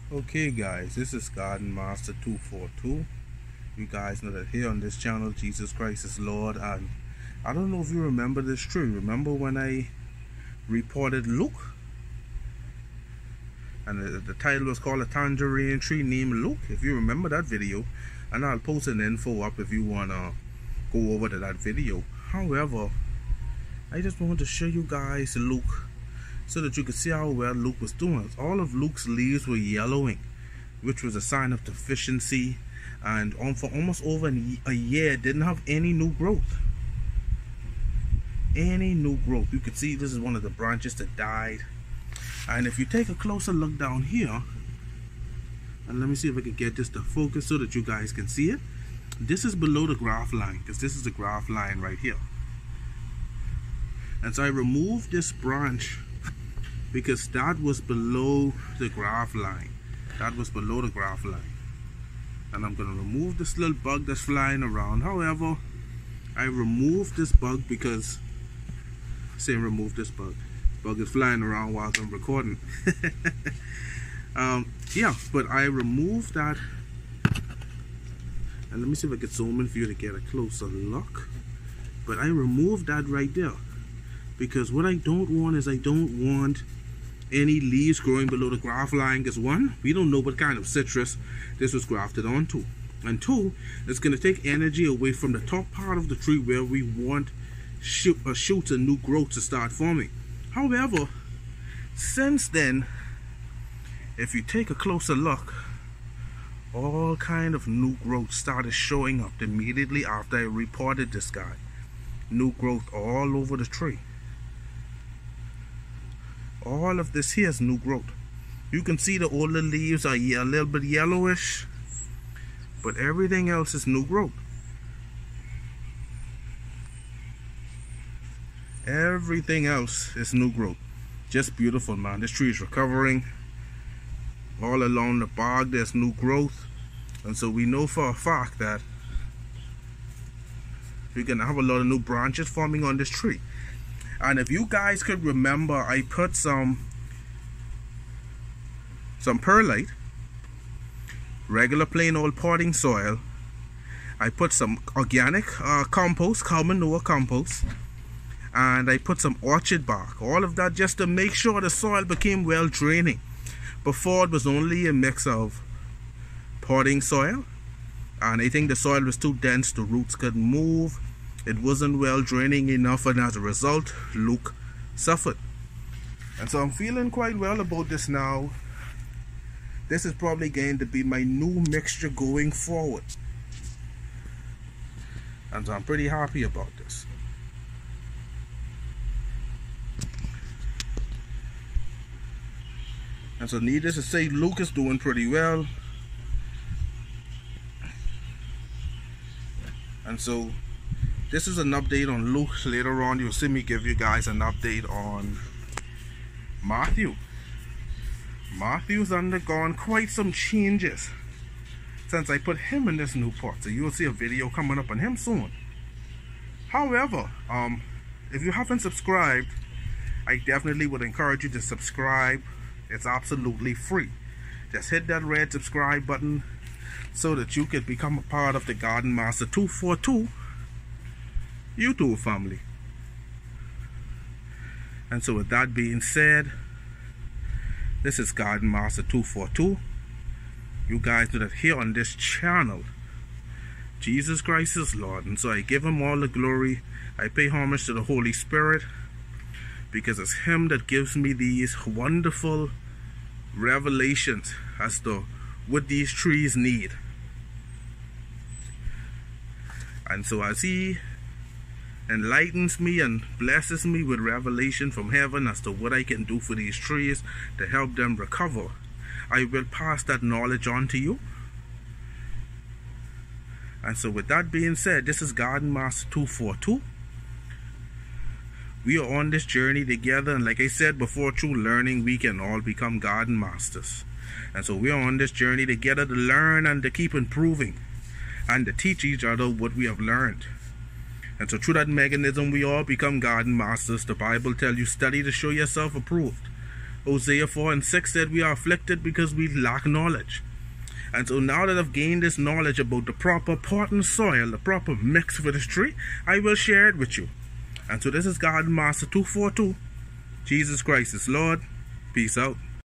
Okay guys, this is Garden Master 242. You guys know that here on this channel Jesus Christ is Lord, and I don't know if you remember this tree. Remember when I reported Luke? And the title was called A Tangerine Tree Named Luke. If you remember that video, and I'll post an info up if you wanna go over to that video. However, I just wanted to show you guys Luke so that you could see how well Luke was doing. All of Luke's leaves were yellowing, which was a sign of deficiency, and for almost over a year didn't have any new growth. You could see this is one of the branches that died. And if you take a closer look down here, and let me see if I can get this to focus so that you guys can see it. This is below the graft line, because this is the graft line right here. And so I removed this branch because that was below the graft line. And I'm going to remove this little bug that's flying around. However, I removed this bug because, remove this bug. Bug is flying around while I'm recording. Yeah, but I removed that. And let me see if I can zoom in for you to get a closer look. But I removed that right there, because what I don't want is any leaves growing below the graft line. Because one, we don't know what kind of citrus this was grafted onto, and two, it's going to take energy away from the top part of the tree where we want shoots and new growth to start forming. However, since then, if you take a closer look, all kind of new growth started showing up immediately after I reported this guy. New growth all over the tree. All of this here is new growth. You can see the older leaves are a little bit yellowish, but everything else is new growth. Everything else is new growth. Just beautiful, man. This tree is recovering. All along the bark there's new growth, and so we know for a fact that we're gonna have a lot of new branches forming on this tree. And if you guys could remember, I put some perlite, regular plain old potting soil. I put some organic compost, cow manure compost, and I put some orchard bark. All of that just to make sure the soil became well draining. Before, it was only a mix of potting soil, and I think the soil was too dense, the roots couldn't move. It wasn't well draining enough, and as a result, Luke suffered. And so I'm feeling quite well about this now. This is probably going to be my new mixture going forward. And so I'm pretty happy about this. And so needless to say, Luke is doing pretty well. And so this is an update on Luke. Later on you'll see me give you guys an update on Matthew. Matthew's undergone quite some changes since I put him in this new pot, so you'll see a video coming up on him soon. However, if you haven't subscribed, I definitely would encourage you to subscribe. It's absolutely free. Just hit that red subscribe button so that you can become a part of the Garden Master 242 YouTube family. And so with that being said, this is Garden Master 242. You guys know that here on this channel, Jesus Christ is Lord, and so I give him all the glory. I pay homage to the Holy Spirit, because it's him that gives me these wonderful revelations as to what these trees need. And so as he enlightens me and blesses me with revelation from heaven as to what I can do for these trees to help them recover, I will pass that knowledge on to you. And so with that being said, this is Garden Master 242. We are on this journey together, and like I said before, through learning we can all become garden masters. And so we are on this journey together to learn and to keep improving and to teach each other what we have learned. And so through that mechanism we all become garden masters. The Bible tells you, study to show yourself approved, Hosea 4:6 said we are afflicted because we lack knowledge. And so now that I've gained this knowledge about the proper pot and soil, the proper mix for this tree, I will share it with you. And so this is Garden Master 242. Jesus Christ is Lord. Peace out.